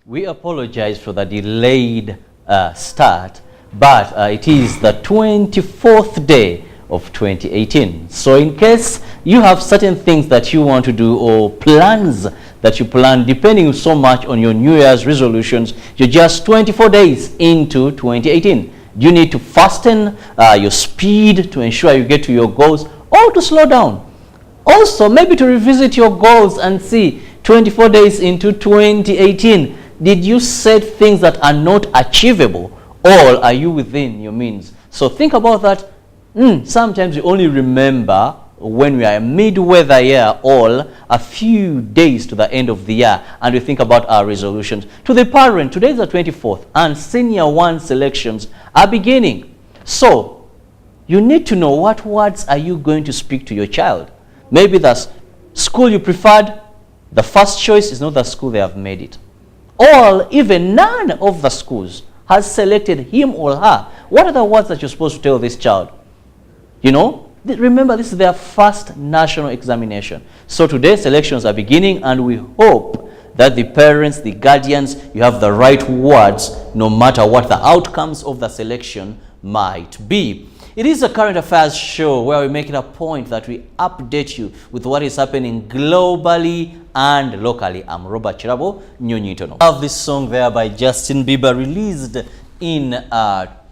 We apologize for the delayed start, but it is the 24th day of 2018. So in case you have certain things that you want to do or plans that you plan, depending so much on your New Year's resolutions, you're just 24 days into 2018. You need to fasten your speed to ensure you get to your goals, or to slow down. Also, maybe to revisit your goals and see 24 days into 2018. Did you set things that are not achievable, or are you within your means? So think about that. Sometimes we only remember when we are midway the year or a few days to the end of the year, and we think about our resolutions. To the parent, today is the 24th and senior one selections are beginning. So you need to know what words are you going to speak to your child. Maybe the school you preferred, the first choice is not the school they have made it. Or even none of the schools has selected him or her. What are the words that you're supposed to tell this child? You know, remember, this is their first national examination. So today selections are beginning, and we hope that the parents, the guardians, you have the right words no matter what the outcomes of the selection might be. It is a current affairs show where we make it a point that we update you with what is happening globally and locally. I'm Robert Chirabo, Nyonyitono. I have this song there by Justin Bieber, released in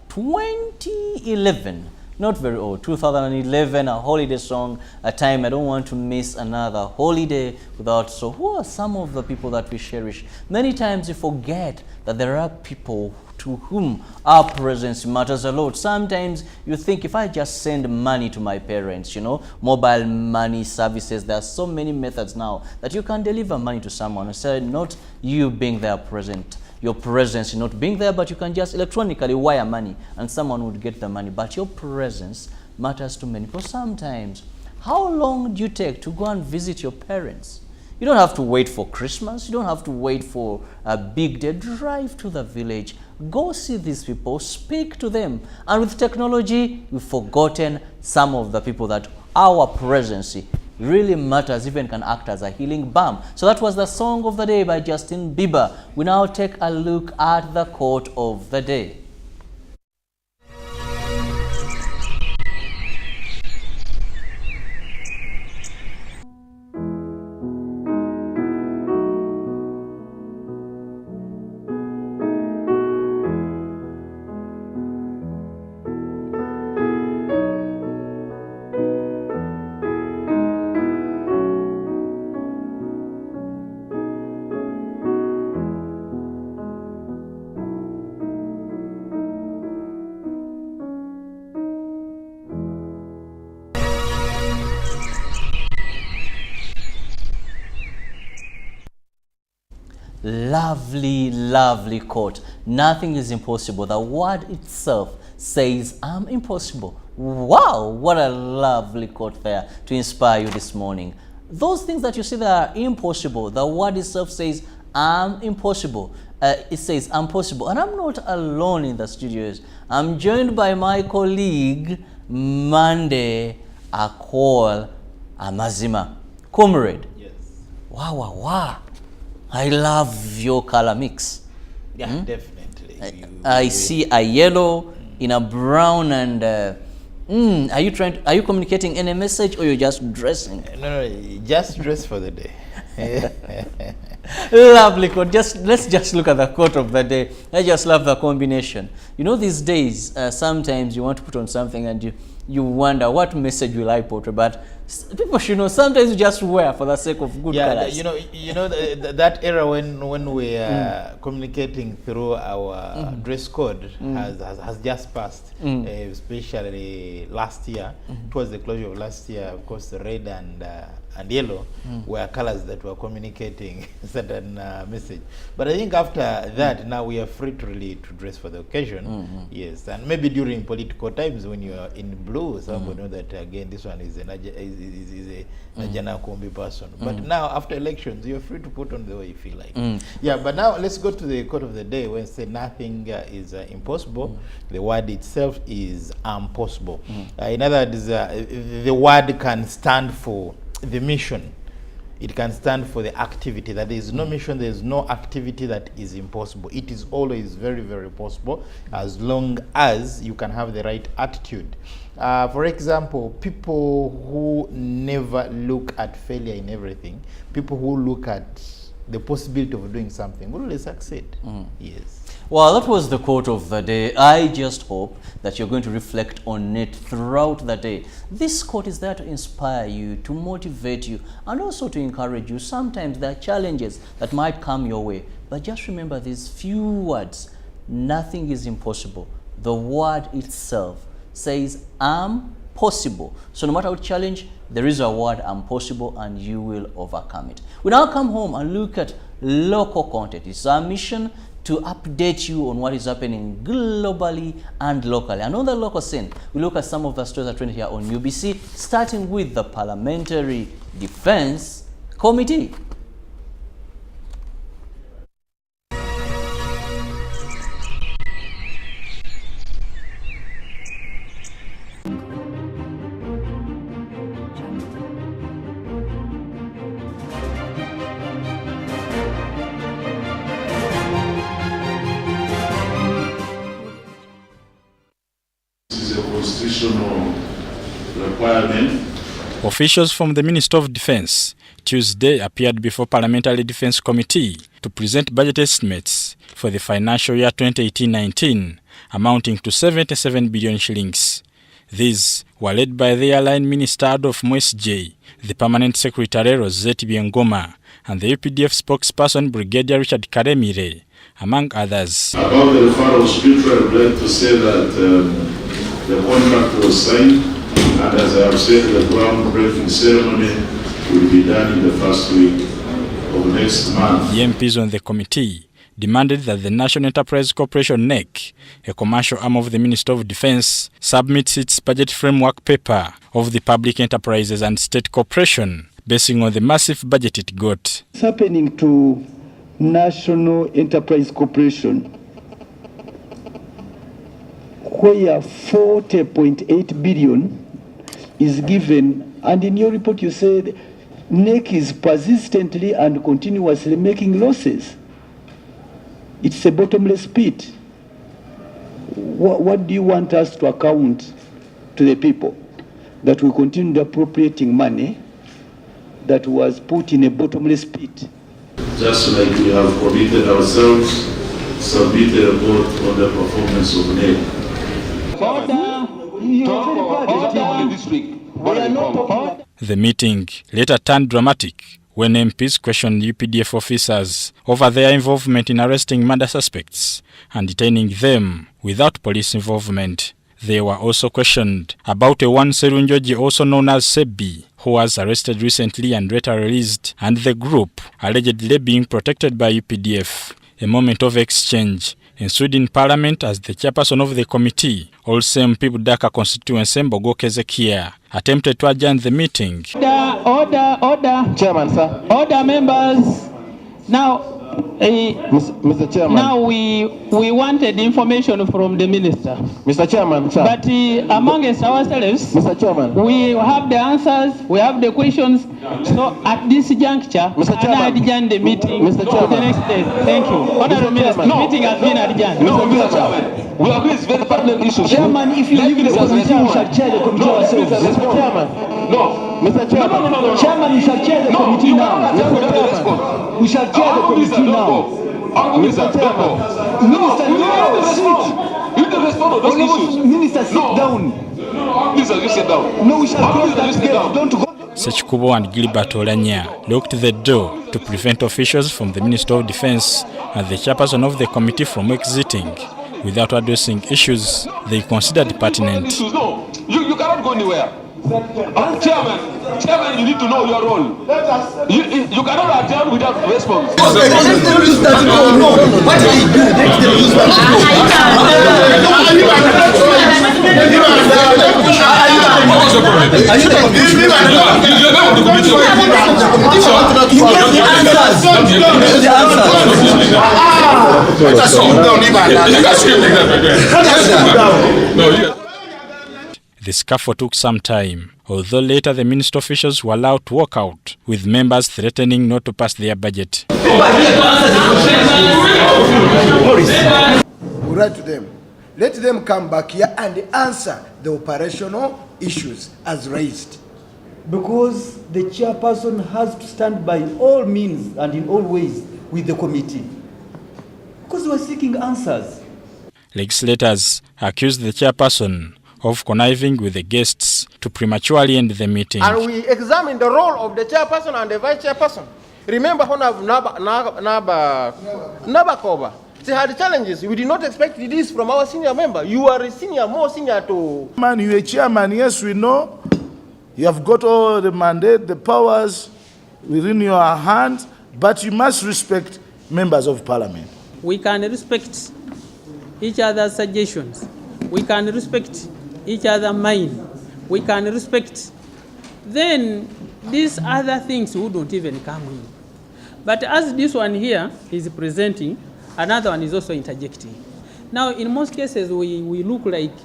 2011. Not very old, 2011, a holiday song, a time I don't want to miss another holiday without. So who are some of the people that we cherish? Many times we forget that there are people to whom our presence matters a lot. Sometimes you think, if I just send money to my parents, you know, mobile money services, there are so many methods now that you can deliver money to someone. Instead, not you being there present, your presence not being there, but you can just electronically wire money and someone would get the money. But your presence matters to many people. Sometimes, how long do you take to go and visit your parents? You don't have to wait for Christmas. You don't have to wait for a big day. Drive to the village. Go see these people. Speak to them. And with technology, we've forgotten some of the people that our presence really matters, even can act as a healing balm. So that was the song of the day by Justin Bieber. We now take a look at the quote of the day. Lovely, lovely quote. Nothing is impossible. The word itself says, I'm impossible. Wow, what a lovely quote there to inspire you this morning. Those things that you see that are impossible, the word itself says, I'm impossible. It says, I'm possible. And I'm not alone in the studios. I'm joined by my colleague, Monday Akol Amazima. Comrade. Yes. Wow. I love your color mix. Yeah, definitely. I see a yellow in a brown, and are you communicating any message, or you're just dressing? No, just dress for the day. Lovely quote. Let's just look at the quote of the day. I just love the combination. You know, these days, sometimes you want to put on something and you wonder, what message will I portray? But people should know, sometimes you just wear for the sake of good colors. You know that era when we are communicating through our dress code has just passed, especially last year. Towards the closure of last year, of course, the red and yellow were colors that were communicating certain message. But I think after that, now we are free to really to dress for the occasion. Yes, and maybe during political times when you are in blue, some will know that again this one is a Najana Kombi person. But now after elections, you're free to put on the way you feel like. Yeah, but now let's go to the quote of the day when say nothing is impossible. The word itself is impossible. In other words, the word can stand for the mission. it can stand for the activity. That there is no mission, there is no activity that is impossible. It is always very, very possible as long as you can have the right attitude. For example, people who never look at failure in everything, people who look at the possibility of doing something will always succeed. Yes. Well, that was the quote of the day. I just hope that you're going to reflect on it throughout the day. This quote is there to inspire you, to motivate you, and also to encourage you. Sometimes there are challenges that might come your way, but just remember these few words. Nothing is impossible. The word itself says, I'm possible. So no matter what challenge, there is a word, I'm possible, and you will overcome it. We now come home and look at local content. It's our mission to update you on what is happening globally and locally. And on the local scene, we look at some of the stories that trend here on UBC, starting with the Parliamentary Defense Committee. Constitutional requirement. Officials from the Ministry of Defense Tuesday appeared before Parliamentary Defense Committee to present budget estimates for the financial year 2018-19 amounting to 77 billion shillings. These were led by the Airline Minister Adolf Mwesje, the Permanent Secretary Rosette Biengoma, and the UPDF spokesperson Brigadier Richard Karemire, among others. About the referral of scripture, I would like to say that the contract was signed, and as I have said, the groundbreaking ceremony will be done in the first week of next month. The MPs on the committee demanded that the National Enterprise Corporation NEC, a commercial arm of the Ministry of Defense, submits its budget framework paper of the public enterprises and state corporation, basing on the massive budget it got. What's happening to National Enterprise Corporation, where 40.8 billion is given, and in your report you said NEC is persistently and continuously making losses. It's a bottomless pit. What do you want us to account to the people? That we continue appropriating money that was put in a bottomless pit? Just like we have committed ourselves, submit a report on the performance of NEC. The meeting later turned dramatic when MPs questioned UPDF officers over their involvement in arresting murder suspects and detaining them without police involvement. They were also questioned about a one Serunjoji, also known as Sebi, who was arrested recently and later released, and the group allegedly being protected by UPDF. A moment of exchange ensued in Parliament as the chairperson of the committee, also MP Budaka constituency Mbogo Kezekia, attempted to adjourn the meeting. Order. Chairman, sir. Order, members. Now, Mr. Chairman. Now we wanted information from the minister. Mr. Chairman, sir. But amongst ourselves, Mr. Chairman, we have the answers, we have the questions. So at this juncture, Mr. Chairman, I adjourn the meeting. Mr. Chairman, the next day. Thank you. Honorable Minister, the meeting has been adjourned. No, Mr. Chairman. We agree it's very pertinent issues. Chairman, if you leave the committee, you shall chair the committee ourselves. Mr. Chairman. No, Mr. Chairman. No. Chairman, you shall chair the committee now. We shall chair the committee now. Mr. Chairman. Minister, sit down. Minister, you sit down. No, we shall close that gate. Don't go. Sechikubo and Gilbert Olanya locked the door to prevent officials from the Ministry of Defense and the chairperson of the committee from exiting without addressing issues they considered pertinent. No, you cannot go anywhere. Chairman, you need to know your role. You cannot adjourn without response. What did he do? The scuffle took some time, although later the ministry officials were allowed to walk out with members threatening not to pass their budget. We write to them, let them come back here and answer the operational issues as raised. Because the chairperson has to stand by all means and in all ways with the committee. Because we are seeking answers. Legislators accused the chairperson of conniving with the guests to prematurely end the meeting. And we examine the role of the chairperson and the vice chairperson. Remember Nabakoba. They had challenges. We did not expect this from our senior member. You are a senior, more senior to... Man, you're a chairman, yes, we know. You have got all the mandate, the powers within your hands, but you must respect members of parliament. We can respect each other's suggestions. We can respect each other's mind. We can respect. Then these other things wouldn't even come in. But as this one here is presenting, another one is also interjecting. Now, in most cases, we look like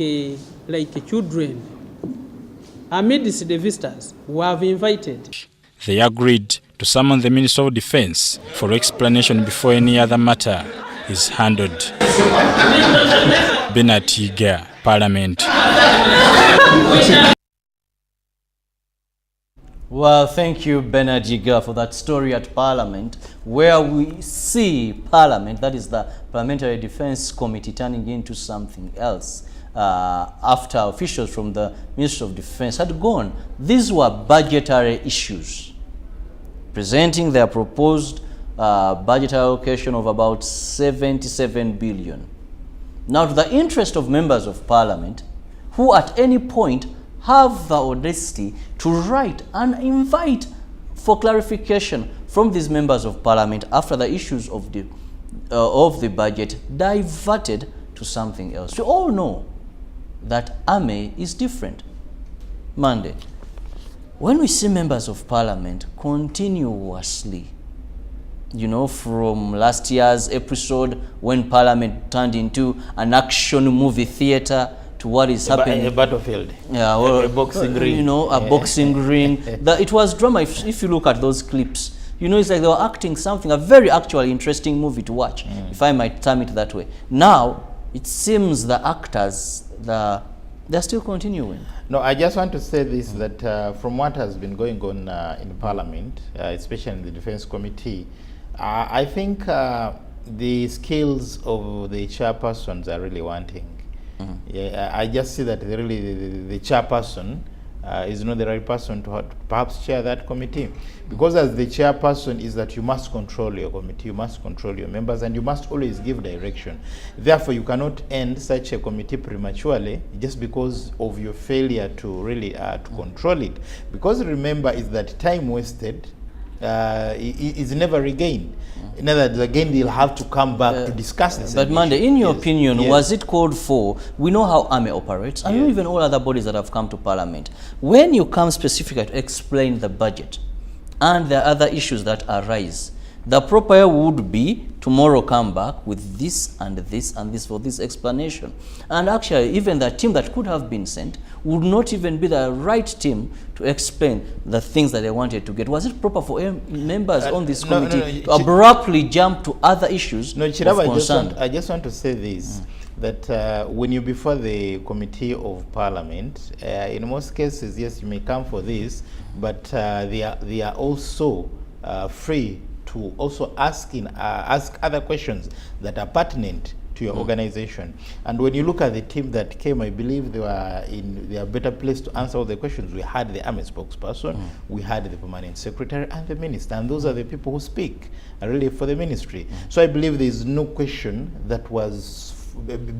children amidst the visitors who have invited. They agreed to summon the Minister of Defense for explanation before any other matter is handled. Bernard Yiga, Parliament. Well, thank you, Bernard Yiga, for that story at Parliament, where we see Parliament, that is the Parliamentary Defense Committee, turning into something else. After officials from the Ministry of Defense had gone. These were budgetary issues, presenting their proposed budget allocation of about 77 billion. Now, to the interest of members of Parliament, who at any point have the audacity to write and invite for clarification from these members of Parliament after the issues of the budget diverted to something else. We all know that army is different. Monday, when we see members of Parliament continuously, you know, from last year's episode when Parliament turned into an action movie theater to what is happening. A battlefield. Yeah, well, a boxing ring. You know, a boxing ring. It was drama. If you look at those clips, you know, it's like they were acting something, a very actually interesting movie to watch, if I might term it that way. Now, it seems the actors, they're still continuing. No, I just want to say this, that from what has been going on in Parliament, especially in the Defense Committee, I think the skills of the chairpersons are really wanting. Yeah, I just see that the chairperson is not the right person to perhaps chair that committee. Because as the chairperson is that you must control your committee, you must control your members, and you must always give direction. Therefore, you cannot end such a committee prematurely just because of your failure to really to control it. Because remember, is that time wasted is never regained. In other words, again, they'll have to come back to discuss this. But Monday, in your opinion, was it called for? We know how army operates, and even all other bodies that have come to Parliament. When you come specifically to explain the budget and the other issues that arise, the proper would be tomorrow come back with this and this and this for this explanation. And actually, even the team that could have been sent would not even be the right team to explain the things that they wanted to get. Was it proper for members on this committee to abruptly jump to other issues of concern? I just want to say this, that when you're before the Committee of Parliament, in most cases, yes, you may come for this, but they are also free to also ask other questions that are pertinent to your organization. And when you look at the team that came, I believe they are better placed to answer all the questions. We had the army spokesperson, we had the permanent secretary, and the minister, and those are the people who speak really for the ministry. So I believe there is no question that was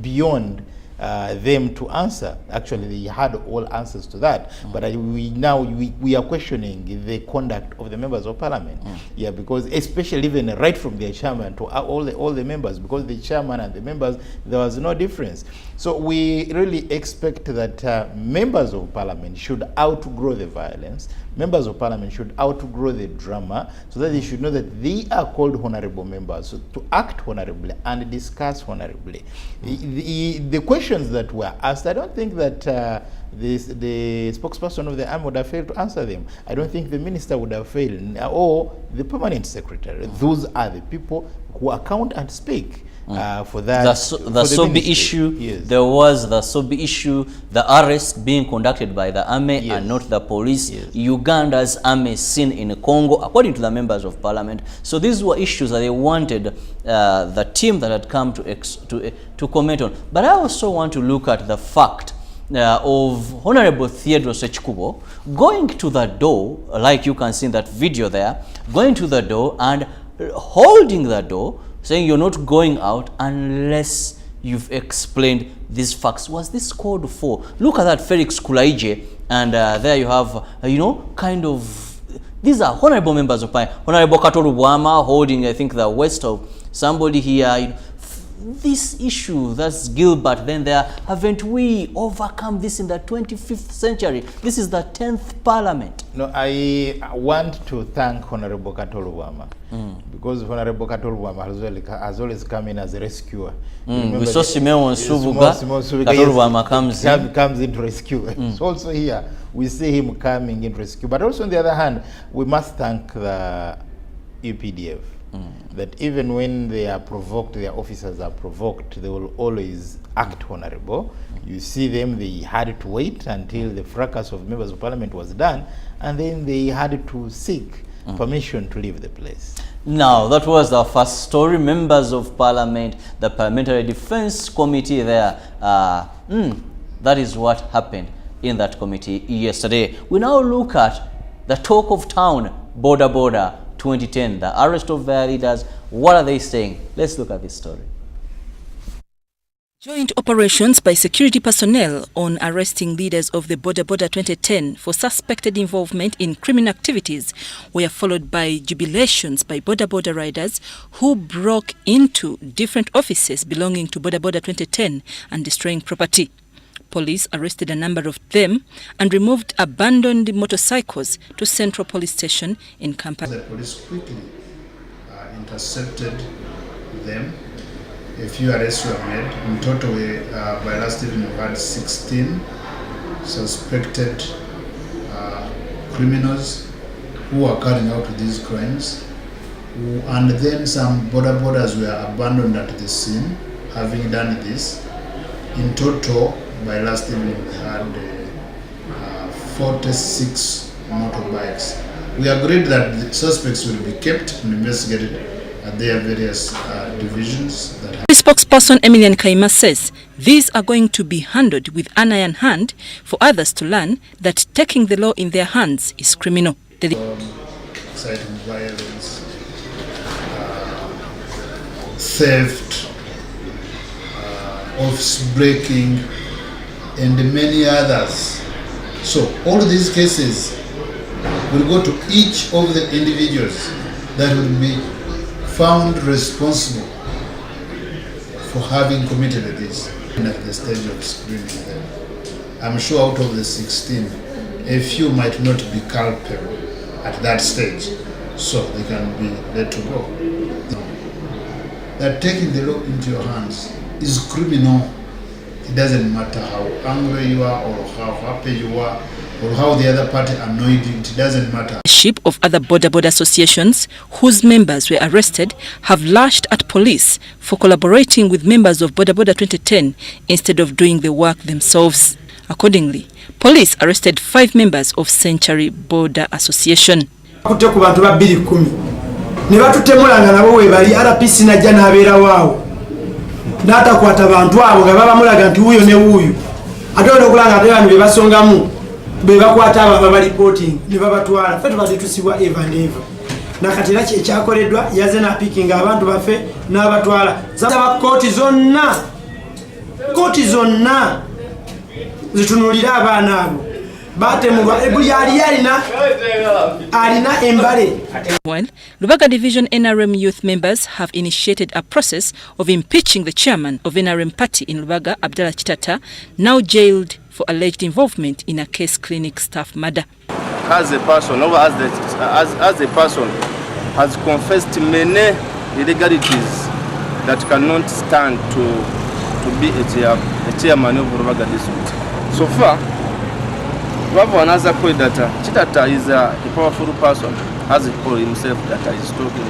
beyond them to answer. Actually, they had all answers to that. But we are questioning the conduct of the members of Parliament. Yeah, because especially even right from their chairman to all the members, because the chairman and the members, there was no difference. So we really expect that members of Parliament should outgrow the violence. Members of Parliament should outgrow the drama, so that they should know that they are called honorable members, so to act honorably and discuss honorably. The question questions that were asked, I don't think that the spokesperson of the army would have failed to answer them. I don't think the minister would have failed, or the permanent secretary. Those are the people who account and speak. For that, the Sobi issue, yes. There was the Sobi issue, the arrest being conducted by the army, yes, and not the police. Yes. Uganda's army seen in Congo, according to the members of parliament. So these were issues that they wanted the team that had come to comment on. But I also want to look at the fact of Honorable Theodore Sechikubo going to the door, like you can see in that video there, going to the door and holding the door, saying you're not going out unless you've explained these facts. Was this called for? Look at that, Felix Kulaije, and there you have, kind of, these are honorable members of parliament. Honorable Katoru Bwama holding, I think, the waist of somebody here. This issue, that's Gilbert, then there, haven't we overcome this in the 25th century? This is the 10th parliament. No, I want to thank Honorable Katoru Bwama, because Honorable Katoru Bwama has always come in as a rescuer. We saw Simeon Subuga, Katoru Bwama comes in to rescue. So also here, we see him coming in to rescue. But also on the other hand, we must thank the UPDF. That even when they are provoked, their officers are provoked, they will always act honorable. You see them, they had to wait until the fracas of members of parliament was done, and then they had to seek permission to leave the place. Now, that was the first story. Members of parliament, the Parliamentary Defense Committee there, that is what happened in that committee yesterday. We now look at the talk of town, border 2010, the arrest of their leaders. What are they saying? Let's look at this story. Joint operations by security personnel on arresting leaders of the Border 2010 for suspected involvement in criminal activities were followed by jubilations by border riders who broke into different offices belonging to Border 2010 and destroying property. Police arrested a number of them and removed abandoned motorcycles to Central Police Station in Kampala. The police quickly intercepted them. A few arrests were made. In total, by last evening, we had 16 suspected criminals who were carrying out these crimes. And then some borders were abandoned at the scene, having done this. In total, by last evening, we had 46 motorbikes. We agreed that the suspects will be kept and investigated at their various divisions. The spokesperson Emilian Kaima says these are going to be handled with an iron hand for others to learn that taking the law in their hands is criminal. Inciting violence, theft, office breaking, and many others. So all these cases will go to each of the individuals that will be found responsible for having committed this. And at the stage of screening them, I'm sure out of the 16, a few might not be culpable at that stage, so they can be let to go. That taking the law into your hands is criminal. It doesn't matter how angry you are or how happy you are or how the other party annoyed you, it doesn't matter. Of other border associations whose members were arrested have lashed at police for collaborating with members of Border 2010 instead of doing the work themselves. Accordingly, police arrested 5 members of Century Border Association. N'atakwata bantu abo nga babamulaga nti wuyo ne wuyo ate okulanga ate bantu bebasongamu bebakwata abo babalipooting ne babatwala ffe tubadde tusibwa eva neva nakati era ekyakoleddwa yaze n'apikinga abantu baffe n'abatwala zaba kooti zonna zitunulira abaana abo batemulwa buli alina embale. Well, Lubaga Division NRM youth members have initiated a process of impeaching the chairman of NRM party in Lubaga, Abdallah Chitata, now jailed for alleged involvement in a case clinic staff murder. As a person, has confessed many illegalities that cannot stand to to be a chairman of Rubaga district. So far, Bravo another point that Chitata is a powerful person, as he calls himself, that is talking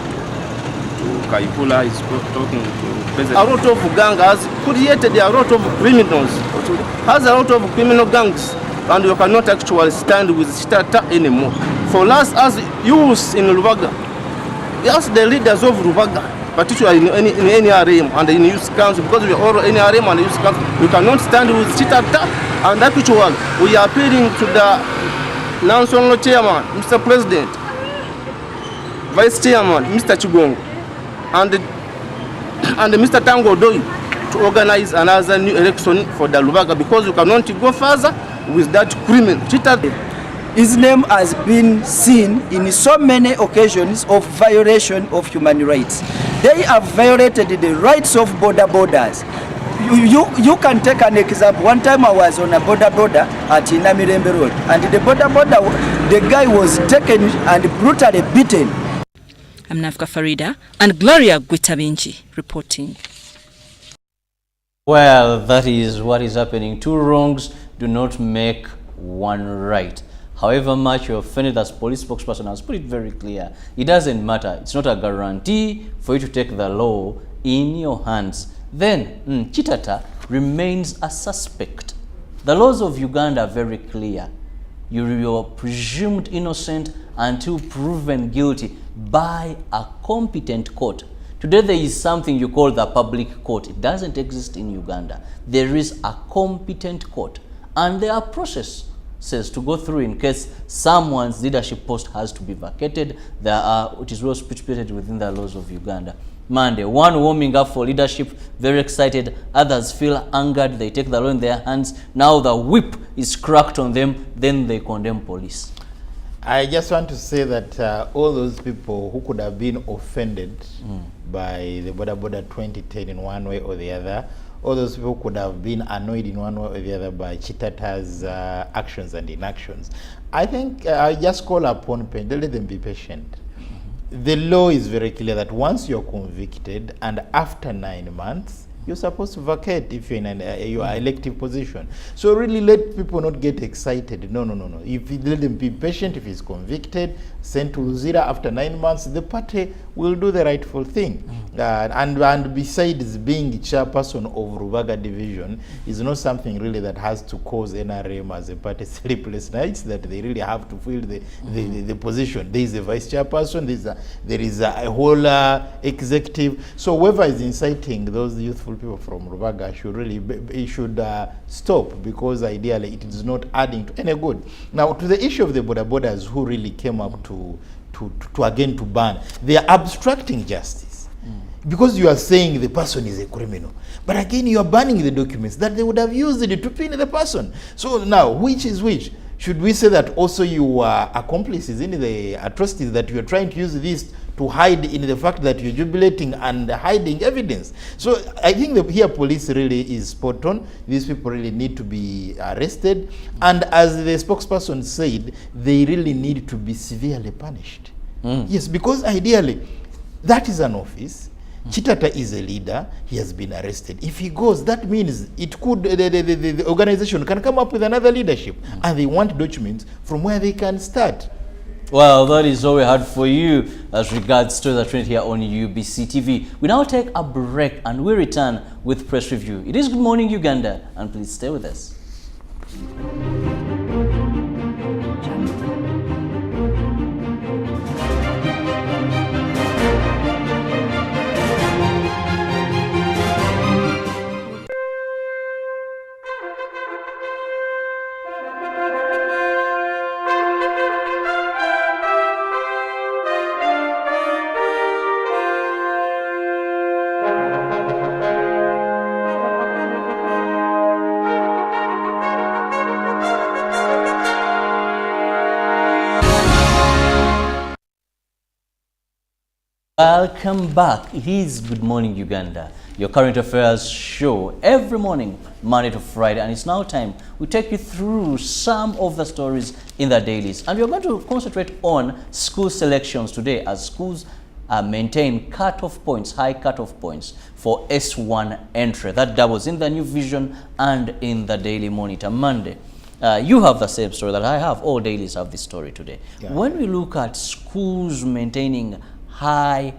to Kaipula, is talking to President. A lot of gangs has created a lot of criminals, has a lot of criminal gangs, and you cannot actually stand with Chitata anymore. For us as youth in Rubaga, as the leaders of Rubaga, particularly in any area and in youth council, because we are all in area and youth council, we cannot stand with Chitata. And actually, we are appealing to the national chairman, Mr. President, Vice Chairman, Mr. Chigongo, and Mr. Tango Doi to organize another new election for the Rubaga, because you cannot go further with that criminal. His name has been seen in so many occasions of violation of human rights. They have violated the rights of borders. You can take an example. One time I was on a border at Inamirembe Road, and the guy was taken and brutally beaten. I'm Nafka Farida and Gloria Gwitabinji reporting. Well, that is what is happening. Two wrongs do not make one right. However much you're offended, as police spokesperson has put it very clear, it doesn't matter. It's not a guarantee for you to take the law in your hands. Then Chitata remains a suspect. The laws of Uganda are very clear. You are presumed innocent until proven guilty by a competent court. Today there is something you call the public court. It doesn't exist in Uganda. There is a competent court, and there are processes to go through in case someone's leadership post has to be vacated. It is well stipulated within the laws of Uganda. Monday, one warming up for leadership, very excited. Others feel angered. They take the law in their hands. Now the whip is cracked on them. Then they condemn police. I just want to say that all those people who could have been offended by the Border 2010 in one way or the other, all those people could have been annoyed in one way or the other by Chitata's actions and inactions. I think I just call upon people, let them be patient. The law is very clear that once you're convicted and after 9 months, you're supposed to vacate if you're in your elective position. So really let people not get excited. No. If you let them be patient, if he's convicted, sent to Luzira after 9 months, the party will do the rightful thing. And besides being chairperson of Rubaga division is not something really that has to cause NRM as a party sleepless nights, that they really have to fill the position. There is a vice chairperson, there is a whole executive. So whoever is inciting those youthful people from Rubaga should really stop, because ideally it is not adding to any good. Now to the issue of the borders who really came up to ban, they are abstracting justice. Because you are saying the person is a criminal. But again, you are banning the documents that they would have used to pin the person. So now, which is which? Should we say that also you are accomplices in the atrocities, that you are trying to use this to hide in the fact that you're jubilating and hiding evidence? So I think that here police really is spot on. These people really need to be arrested. And as the spokesperson said, they really need to be severely punished. Yes, because ideally, that is an office. Chitata is a leader. He has been arrested. If he goes, that means it could the organization can come up with another leadership, and they want documents from where they can start. Well, that is all we had for you as regards to the trend here on UBC TV. We now take a break and we return with press review. It is Good Morning Uganda, and please stay with us. Welcome back. It is Good Morning Uganda, your current affairs show every morning, Monday to Friday, and it's now time we take you through some of the stories in the dailies. And we're going to concentrate on school selections today, as schools maintain cut-off points, high cut-off points for S1 entry. That doubles in the New Vision and in the Daily Monitor Monday. You have the same story that I have. All dailies have this story today. Yeah. When we look at schools maintaining high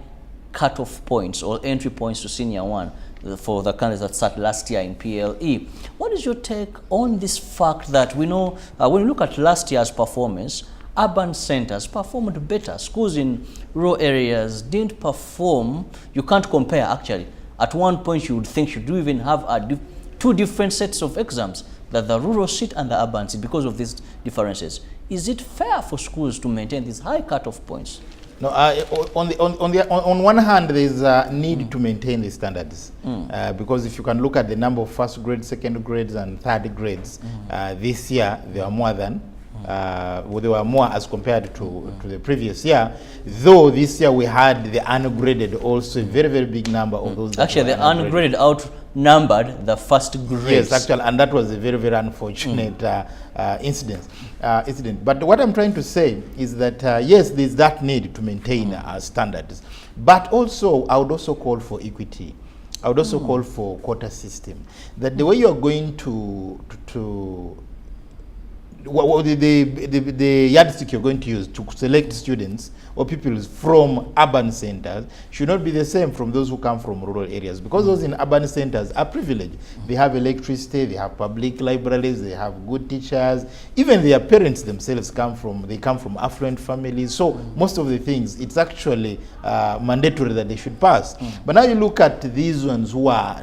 cut-off points or entry points to Senior 1 for the candidates that started last year in PLE, what is your take on this fact that we know when we look at last year's performance, urban centers performed better. Schools in rural areas didn't perform. You can't compare, actually. At one point, you would think you do even have two different sets of exams, that the rural seat and the urban seat, because of these differences. Is it fair for schools to maintain these high cutoff points? No, on one hand, there is a need to maintain the standards because if you can look at the number of first grade, second grades, and third grades, this year there are more than. There were more as compared to the previous year, though this year we had the ungraded also a very, very big number of those. Actually, the ungraded outnumbered the first grades. Yes, actually, and that was a very, very unfortunate incident. But what I'm trying to say is that, yes, there's that need to maintain standards, but also I would also call for equity. I would also call for quota system, that the way you're going to the yardstick you're going to use to select students or pupils from urban centers should not be the same from those who come from rural areas, because those in urban centers are privileged. They have electricity, they have public libraries, they have good teachers, even their parents themselves come from affluent families. So most of the things, it's actually mandatory that they should pass. But now you look at these ones who are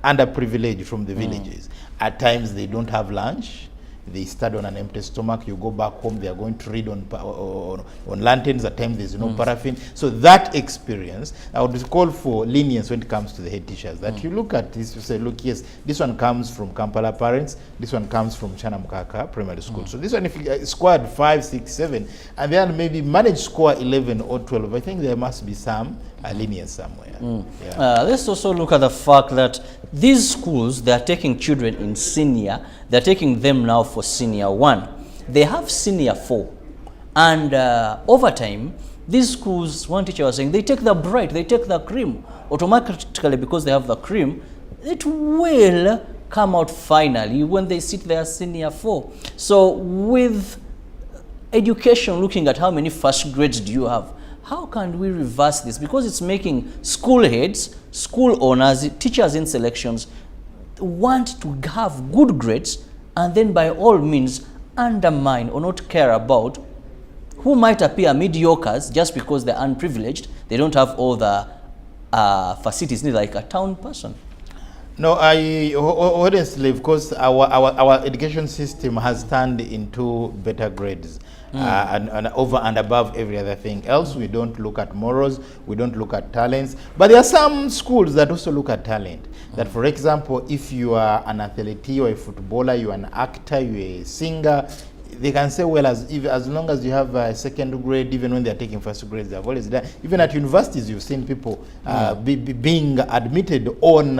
underprivileged from the villages. At times they don't have lunch. They study on an empty stomach. You go back home, they are going to read on lanterns. At times there's no paraffin. So that experience, I would call for lenience when it comes to the head teachers. That you look at this, you say, look, yes, this one comes from Kampala parents, this one comes from Chanamukaka Primary School. So this one, if you scored 5, 6, 7, and then maybe managed score 11 or 12, I think there must be some lenience somewhere. Let's also look at the fact that these schools, they are taking children in senior, they're taking them now for Senior 1. They have Senior 4. And over time, these schools, one teacher was saying, they take the bright, they take the cream. Automatically, because they have the cream, it will come out finally when they sit there Senior 4. So with education looking at how many first grades do you have, how can we reverse this? Because it's making school heads, school owners, teachers in selections want to have good grades and then by all means undermine or not care about who might appear mediocres just because they're unprivileged. They don't have all the facilities needed like a town person. No, honestly, of course, our education system has turned into better grades. And over and above every other thing else. We don't look at morals, we don't look at talents, but there are some schools that also look at talent. That, for example, if you are an athlete, you are a footballer, you are an actor, you are a singer, they can say, well, as long as you have a second grade, even when they are taking first grades, they have always done. Even at universities, you've seen people being admitted on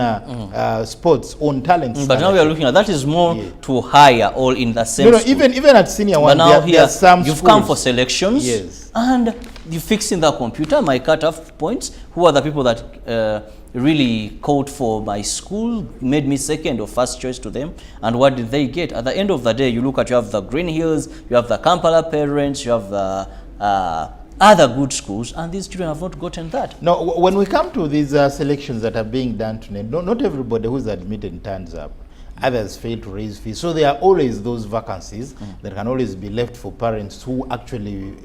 sports, on talents. But now we are looking at that is more to hire all in the same school. Even at Senior 1, but now there are some you've schools. come for selections, and you fix in the computer my cut-off points. Who are the people that really called for my school, made me second or first choice to them, and what did they get? At the end of the day, you look at, you have the Green Hills, you have the Kampala parents, you have the other good schools, and these children have not gotten that. No, when we come to these selections that are being done today, not everybody who's admitted turns up. Others fail to raise fees. So there are always those vacancies that can always be left for parents who actually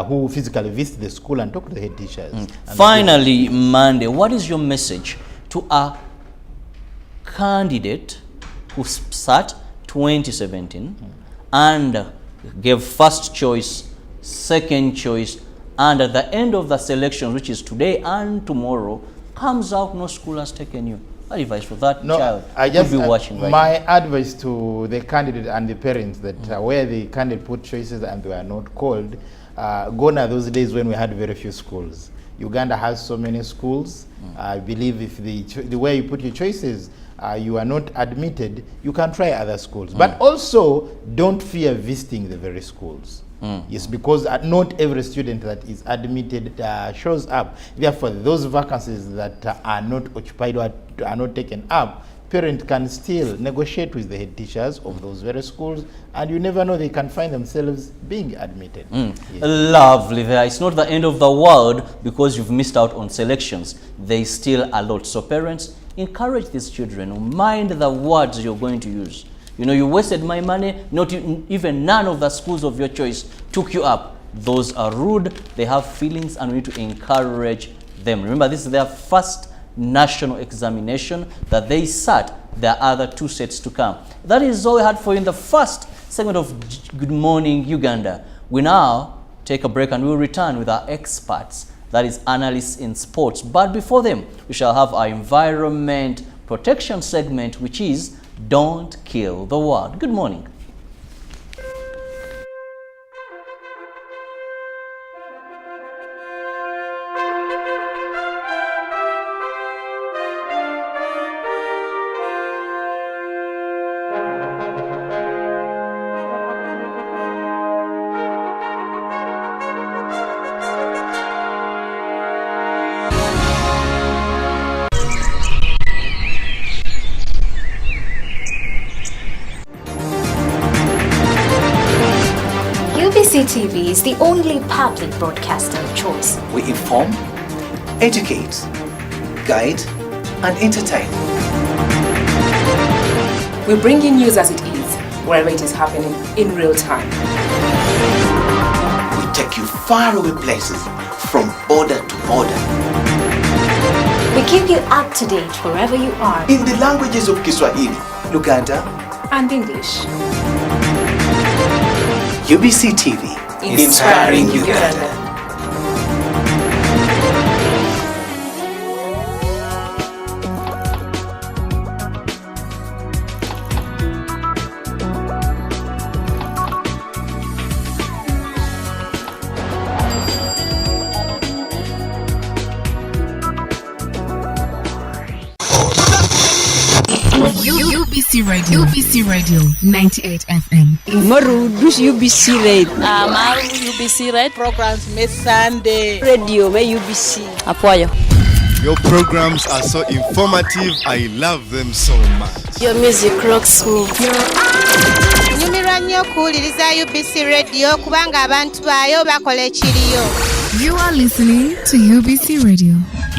who physically visit the school and talk to the head teachers. Finally, Monday, what is your message to a candidate who sat 2017 and gave first choice, second choice, and at the end of the selection, which is today and tomorrow, comes out, no school has taken you? What advice for that child I just be watching right my now? advice to the candidate and the parents that where the candidate put choices and they were not called, gone are those days when we had very few schools. Uganda has so many schools. I believe if the way you put your choices, you are not admitted, you can try other schools. But also, don't fear visiting the very schools. Yes, because not every student that is admitted shows up. Therefore, those vacancies that are not occupied or are not taken up, parents can still negotiate with the head teachers of those very schools, and you never know, they can find themselves being admitted. Yes. Lovely there. It's not the end of the world because you've missed out on selections. There is still a lot. So parents, encourage these children. Mind the words you're going to use. You know, you wasted my money, not even none of the schools of your choice took you up. Those are rude, they have feelings, and we need to encourage them. Remember, this is their first national examination that they sat. There are other 2 sets to come. That is all we had for you in the first segment of Good Morning Uganda. We now take a break and we'll return with our experts, that is analysts in sports. But before them, we shall have our environment protection segment, which is Don't Kill the World. Good morning. UBC TV is the only public broadcaster of choice. We inform, educate, guide, and entertain. We bring you news as it is, wherever it is happening, in real time. We take you faraway places, from border to border. We keep you up to date wherever you are. In the languages of Kiswahili, Luganda, and English. UBC TV, inspiring Uganda. UBC Radio 98 FM. Maru dus UBC Radio. Maru UBC Radio. Programs miss Sunday. Radio me UBC. Apoyo. Your programs are so informative. I love them so much. Your music rocks me. Nyumirwa nnyo kuwuliriza UBC Radio kubanga abantu bayo bakola ekiriyo. You are listening to UBC Radio.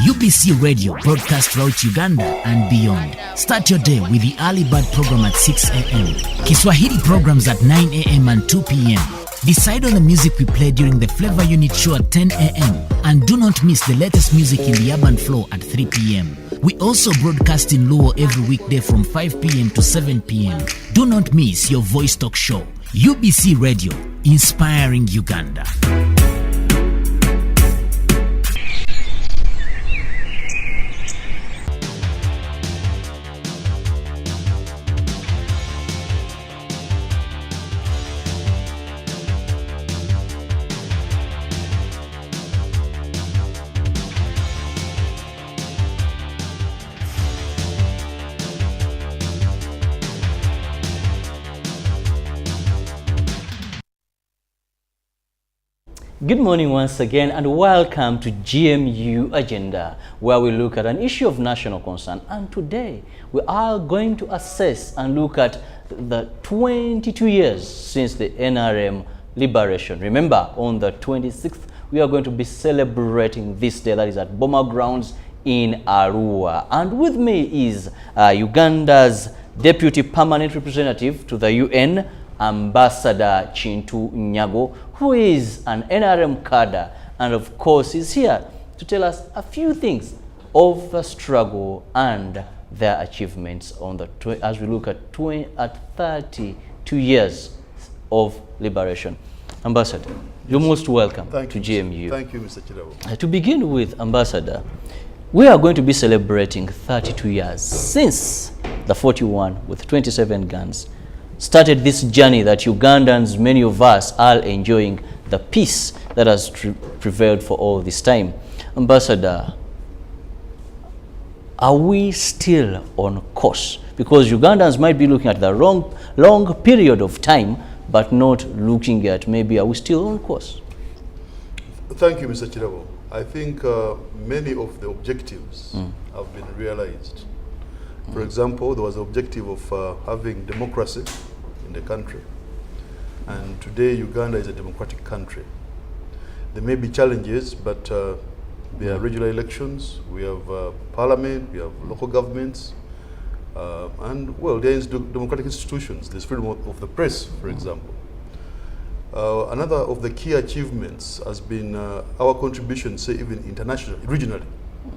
UBC Radio broadcasts throughout Uganda and beyond. Start your day with the early bird program at 6 a.m. Kiswahili programs at 9 a.m. and 2 p.m. Decide on the music we play during the Flavor Unit show at 10 a.m. And do not miss the latest music in the Urban Flow at 3 p.m. We also broadcast in Luo every weekday from 5 p.m. to 7 p.m. Do not miss your voice talk show. UBC Radio, inspiring Uganda. Good morning once again and welcome to GMU Agenda, where we look at an issue of national concern. And today we are going to assess and look at the 22 years since the NRM liberation. Remember, on the 26th, we are going to be celebrating this day, that is at Boma Grounds in Arua. And with me is Uganda's Deputy Permanent Representative to the UN, Ambassador Chintu Nyago, who is an NRM cadre and of course is here to tell us a few things of the struggle and their achievements on the as we look at 32 years of liberation. Ambassador, you're most welcome to GMU. Thank you, Mr. Chirabo. To begin with, Ambassador, we are going to be celebrating 32 years since the 41 with 27 guns started this journey that Ugandans, many of us, are enjoying the peace that has prevailed for all this time. Ambassador, are we still on course? Because Ugandans might be looking at the long period of time but not looking at maybe are we still on course? Thank you, Mr. Chirabo. I think many of the objectives have been realized. For example, there was the objective of having democracy in the country. And today, Uganda is a democratic country. There may be challenges, but there are regular elections, we have parliament, we have local governments, and well, there is democratic institutions. There's freedom of the press, for example. Another of the key achievements has been our contribution, say even internationally, regionally.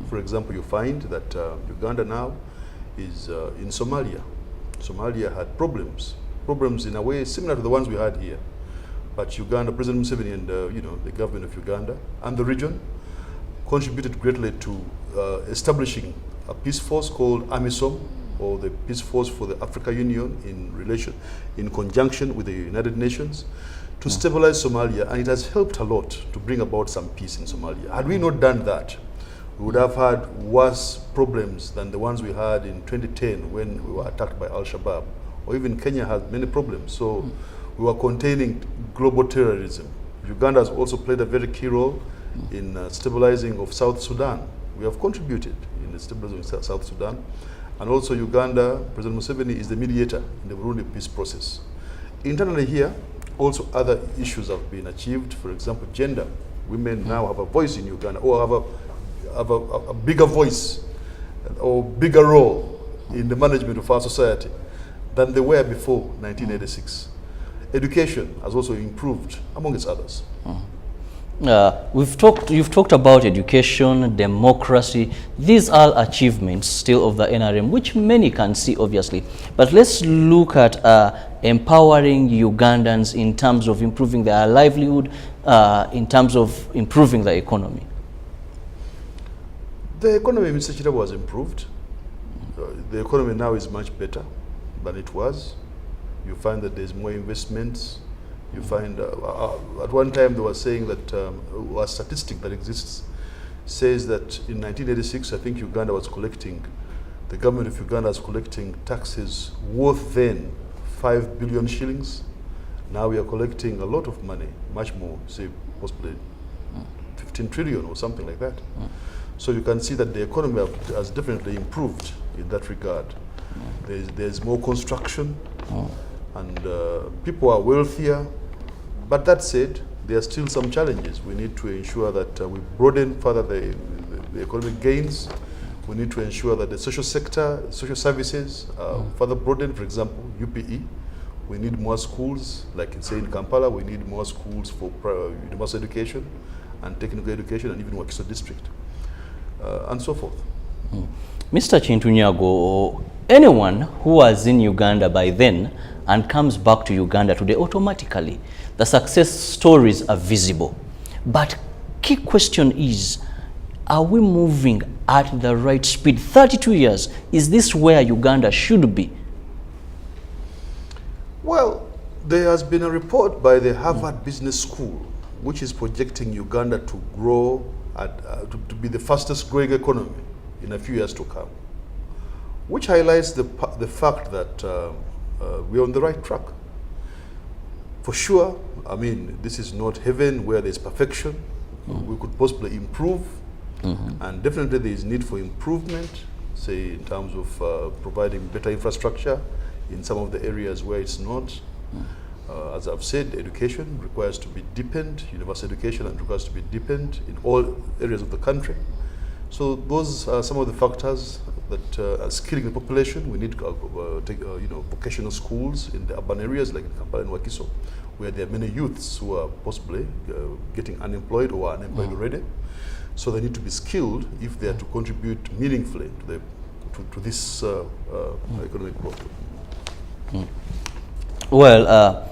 For example, you find that Uganda now is in Somalia. Somalia had problems in a way similar to the ones we had here. But Uganda, President Museveni and the government of Uganda and the region contributed greatly to establishing a peace force called AMISOM, or the Peace Force for the African Union in conjunction with the United Nations, to stabilize Somalia, and it has helped a lot to bring about some peace in Somalia. Had we not done that, we would have had worse problems than the ones we had in 2010 when we were attacked by Al-Shabaab, or even Kenya had many problems. So we were containing global terrorism. Uganda has also played a very key role in stabilizing of South Sudan. We have contributed in the stabilizing of South Sudan. And also Uganda, President Museveni is the mediator in the Burundi peace process. Internally here, also other issues have been achieved. For example, gender. Women now have a voice in Uganda, or have a bigger voice or bigger role in the management of our society than they were before 1986. Education has also improved, amongst others. You've talked about education, democracy. These are achievements still of the NRM, which many can see, obviously. But let's look at empowering Ugandans in terms of improving their livelihood, in terms of improving the economy. The economy, Mr. Chirabo, was improved. The economy now is much better than it was. You find that there's more investments. You find, at one time they were saying that, a statistic that exists says that in 1986, I think Uganda was collecting, the government of Uganda was collecting taxes worth then 5 billion shillings. Now we are collecting a lot of money, much more, say possibly 15 trillion or something like that. So you can see that the economy has definitely improved in that regard. There's more construction, and people are wealthier. But that said, there are still some challenges. We need to ensure that we broaden further the economic gains. We need to ensure that the social sector, social services further broaden. For example, UPE. We need more schools, like say in Kampala, we need more schools for university education and technical education, and even Wakiso district, and so forth. Mr. Chintunyago, anyone who was in Uganda by then and comes back to Uganda today, automatically the success stories are visible. But key question is, are we moving at the right speed? 32 years, is this where Uganda should be? Well, there has been a report by the Harvard Business School, which is projecting Uganda to grow, to be the fastest growing economy in a few years to come, which highlights the fact that we're on the right track. For sure, I mean, this is not heaven where there's perfection. We could possibly improve, and definitely there is need for improvement, say in terms of providing better infrastructure in some of the areas where it's not. As I've said, education requires to be deepened, university education requires to be deepened in all areas of the country. So those are some of the factors that are skilling the population. We need vocational schools in the urban areas like Kampala and Wakiso, where there are many youths who are possibly getting unemployed or are unemployed already. So they need to be skilled if they are to contribute meaningfully to this economic growth. Well,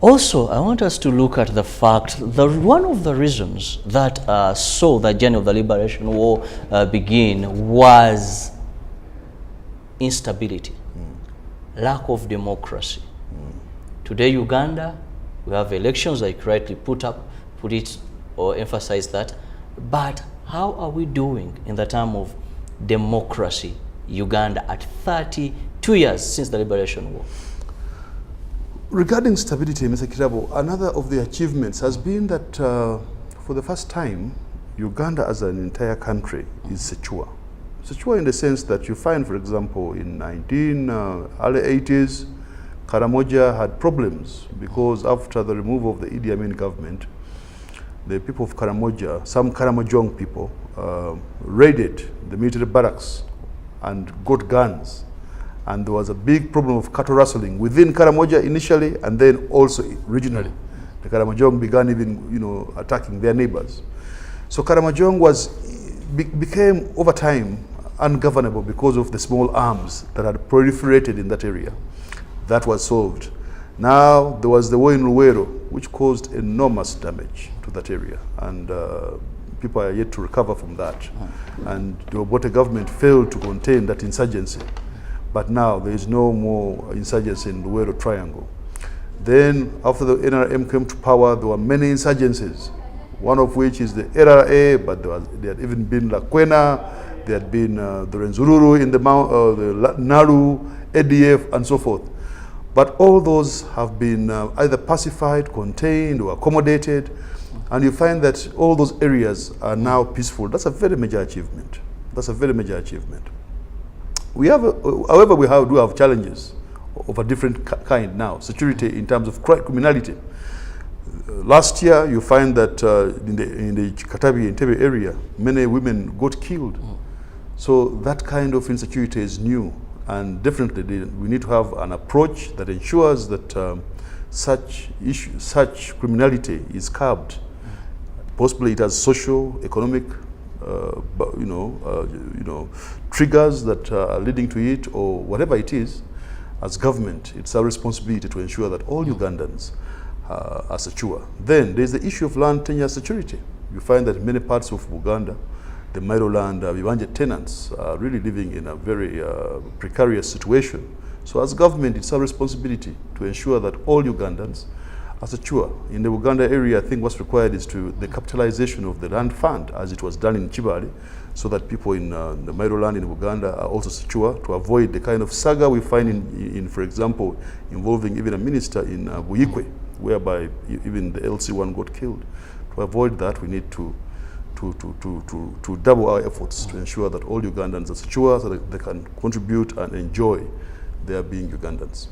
also, I want us to look at the fact that one of the reasons that saw the journey of the Liberation War begin was instability, lack of democracy. Today, Uganda, we have elections, like rightly put it or emphasize that. But how are we doing in the term of democracy, Uganda, at 32 years since the Liberation War? Regarding stability, Mr. Kirabo, another of the achievements has been that for the first time, Uganda as an entire country is secure. Secure in the sense that you find, for example, in early 80s, Karamoja had problems because after the removal of the Idi Amin government, the people of Karamoja, some Karamojong people, raided the military barracks and got guns. And there was a big problem of cattle rustling within Karamoja initially, and then also regionally. The Karamojong began even, attacking their neighbors. So Karamojong became over time ungovernable because of the small arms that had proliferated in that area. That was solved. Now there was the war in Luwero, which caused enormous damage to that area, and people are yet to recover from that. And the Obote government failed to contain that insurgency. But now there is no more insurgency in the Luwero Triangle. Then after the NRM came to power, there were many insurgencies, one of which is the LRA, but there had even been Lakwena, there had been the Renzururu in the Naru, ADF, and so forth. But all those have been either pacified, contained, or accommodated, and you find that all those areas are now peaceful. That's a very major achievement. That's a very major achievement. However, we do have challenges of a different kind now. Security in terms of criminality. Last year, you find that in the Katabi Entebbe area, many women got killed. So that kind of insecurity is new, and definitely we need to have an approach that ensures that such criminality is curbed. Possibly it has social, economic, triggers that are leading to it, or whatever it is. As government, it's our responsibility to ensure that all Ugandans are secure. Then there's the issue of land tenure security. You find that in many parts of Uganda, the Mairoland Bibanje tenants are really living in a very precarious situation. So as government, it's our responsibility to ensure that all Ugandans are secure. In the Uganda area, I think what's required is the capitalization of the land fund, as it was done in Chibali, so that people in the Mairoland in Uganda are also secure, to avoid the kind of saga we find in for example, involving even a minister in Buyikwe, whereby even the LC1 got killed. To avoid that, we need to double our efforts to ensure that all Ugandans are secure, so that they can contribute and enjoy their being Ugandans.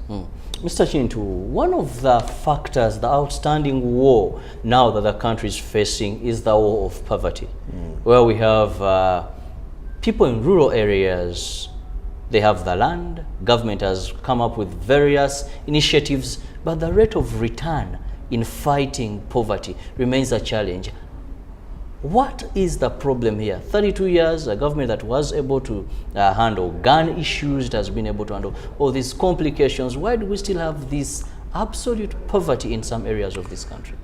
Mr. Chintu, one of the factors, the outstanding war now that the country is facing is the war of poverty, where we have people in rural areas, they have the land, government has come up with various initiatives, but the rate of return in fighting poverty remains a challenge. What is the problem here? 32 years, a government that was able to handle gun issues, that has been able to handle all these complications. Why do we still have this absolute poverty in some areas of this country?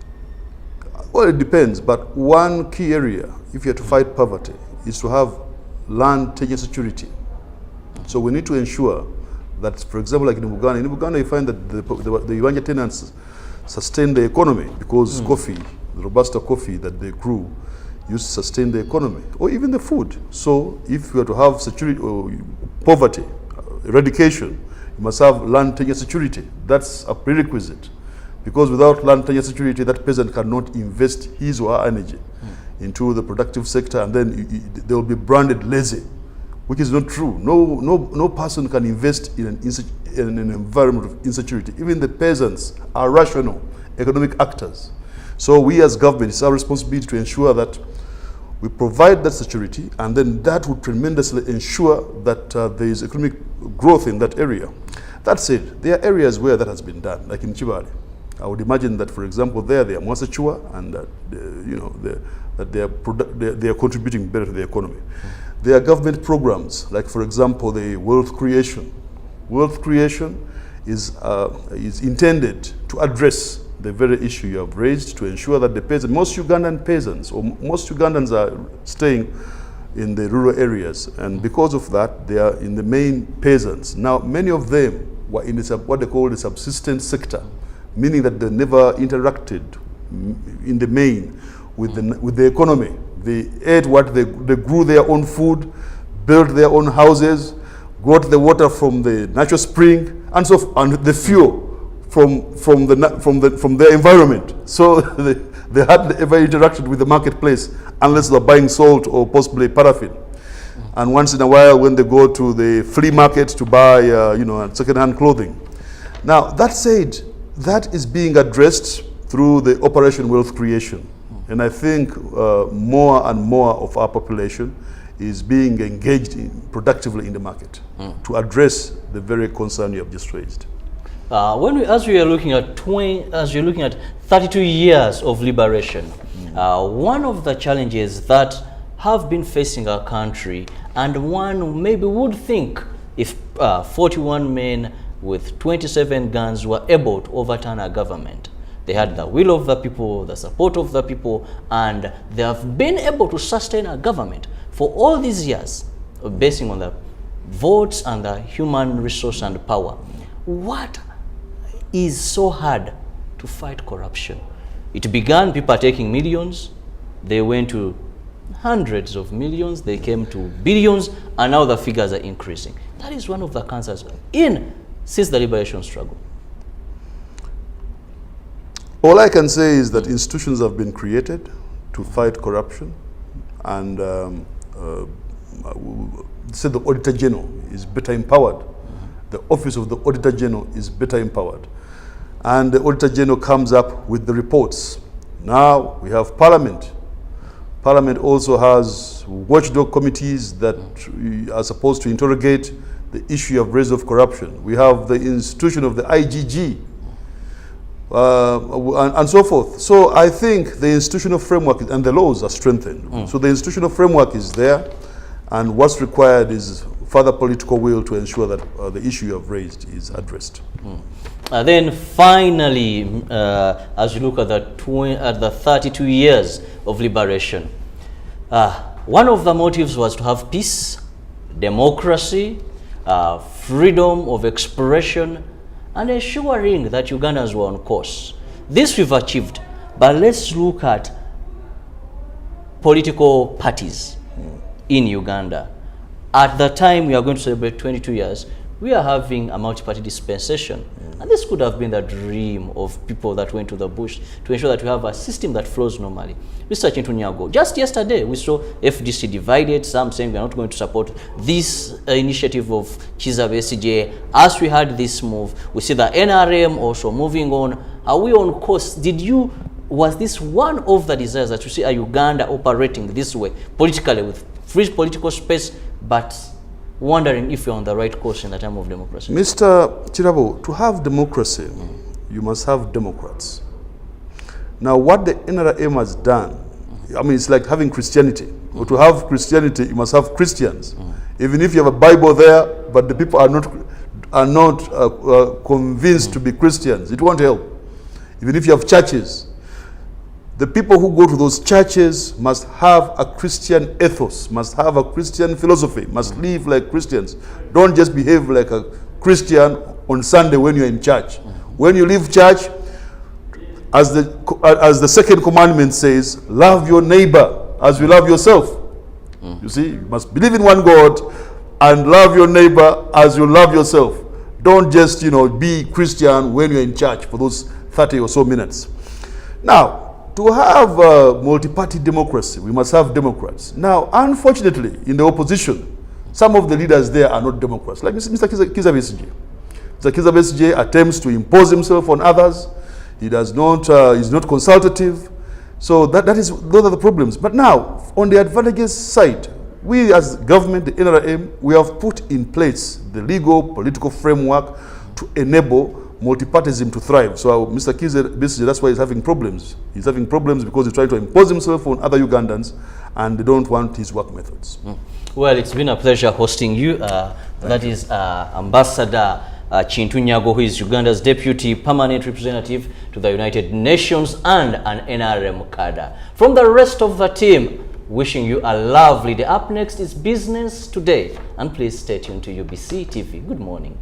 Well, it depends, but one key area, if you're to fight poverty, is to have land tenure security. So we need to ensure that, for example, like in Uganda you find that the Uganda tenants sustain the economy because coffee, the Robusta coffee that they grew, used to sustain the economy, or even the food. So if you are to have security or poverty eradication, you must have land tenure security. That's a prerequisite, because without land tenure security, that peasant cannot invest his or her energy into the productive sector, and then they will be branded lazy, which is not true. No person can invest in an environment of insecurity. Even the peasants are rational economic actors. So we as government, it's our responsibility to ensure that we provide that security, and then that would tremendously ensure that there is economic growth in that area. That said, there are areas where that has been done, like in Chibali. I would imagine that, for example, they are more secure, and that they are contributing better to the economy. There are government programs, like for example, the wealth creation. Wealth creation is intended to address the very issue you have raised, to ensure that the peasants, most Ugandan peasants, or most Ugandans are staying in the rural areas, and because of that, they are in the main peasants. Now, many of them were in what they call the subsistence sector, meaning that they never interacted in the main with the economy. They ate what they grew their own food, built their own houses, got the water from the natural spring, and the fuel from their environment. So they hardly ever interacted with the marketplace unless they're buying salt or possibly paraffin. And once in a while, when they go to the flea market to buy, second-hand clothing. Now, that said, that is being addressed through the Operation Wealth Creation. And I think more and more of our population is being engaged productively in the market to address the very concern you have just raised. As you're looking at 32 years of liberation, one of the challenges that have been facing our country, and one maybe would think if 41 men with 27 guns were able to overturn a government, they had the will of the people, the support of the people, and they have been able to sustain a government for all these years, basing on the votes and the human resource and power. What is so hard to fight corruption? It began, people are taking millions, they went to hundreds of millions, they came to billions, and now the figures are increasing. That is one of the cancers since the liberation struggle. All I can say is that institutions have been created to fight corruption, and say the Auditor General is better empowered. The Office of the Auditor General is better empowered. And the Auditor General comes up with the reports. Now we have Parliament. Parliament also has watchdog committees that are supposed to interrogate the issue of raise of corruption. We have the institution of the IGG, and so forth. So I think the institutional framework and the laws are strengthened. So the institutional framework is there, and what's required is further political will to ensure that the issue you have raised is addressed. Then finally, as you look at the 32 years of liberation, one of the motives was to have peace, democracy, freedom of expression, and ensuring that Ugandans were on course. This we've achieved, but let's look at political parties in Uganda. At the time we are going to celebrate 22 years, we are having a multi-party dispensation. And this could have been the dream of people that went to the bush to ensure that we have a system that flows normally. Mr. Chintunyago, just yesterday we saw FDC divided, some saying we are not going to support this initiative of Chiza Besigye. As we had this move, we see the NRM also moving on. Are we on course? Was this one of the desires that you see a Uganda operating this way, politically, with free political space, but wondering if you're on the right course in the time of democracy? Mr. Chirabo, to have democracy, you must have Democrats. Now, what the NRM has done, I mean, it's like having Christianity. Or to have Christianity, you must have Christians. Even if you have a Bible there, but the people are not convinced to be Christians, it won't help. Even if you have churches, the people who go to those churches must have a Christian ethos, must have a Christian philosophy, must live like Christians. Don't just behave like a Christian on Sunday when you're in church. When you leave church, as the second commandment says, love your neighbor as you love yourself. You see, you must believe in one God and love your neighbor as you love yourself. Don't just, be Christian when you're in church for those 30 or so minutes. Now, to have multi-party democracy, we must have Democrats. Now, unfortunately, in the opposition, some of the leaders there are not Democrats, like Mr. Kiza Besigye. Mr. Kiza Besigye attempts to impose himself on others. He does not, he's not consultative. So those are the problems. But now, on the advantageous side, we as government, the NRM, we have put in place the legal, political framework to enable multipartism to thrive. So Mr. Kiza Besigye, that's why he's having problems. He's having problems because he's trying to impose himself on other Ugandans, and they don't want his work methods. Well, it's been a pleasure hosting you. That is Ambassador Chintunyago, who is Uganda's Deputy Permanent Representative to the United Nations and an NRM cadre. From the rest of the team, wishing you a lovely day. Up next is Business Today, and please stay tuned to UBC TV. Good morning.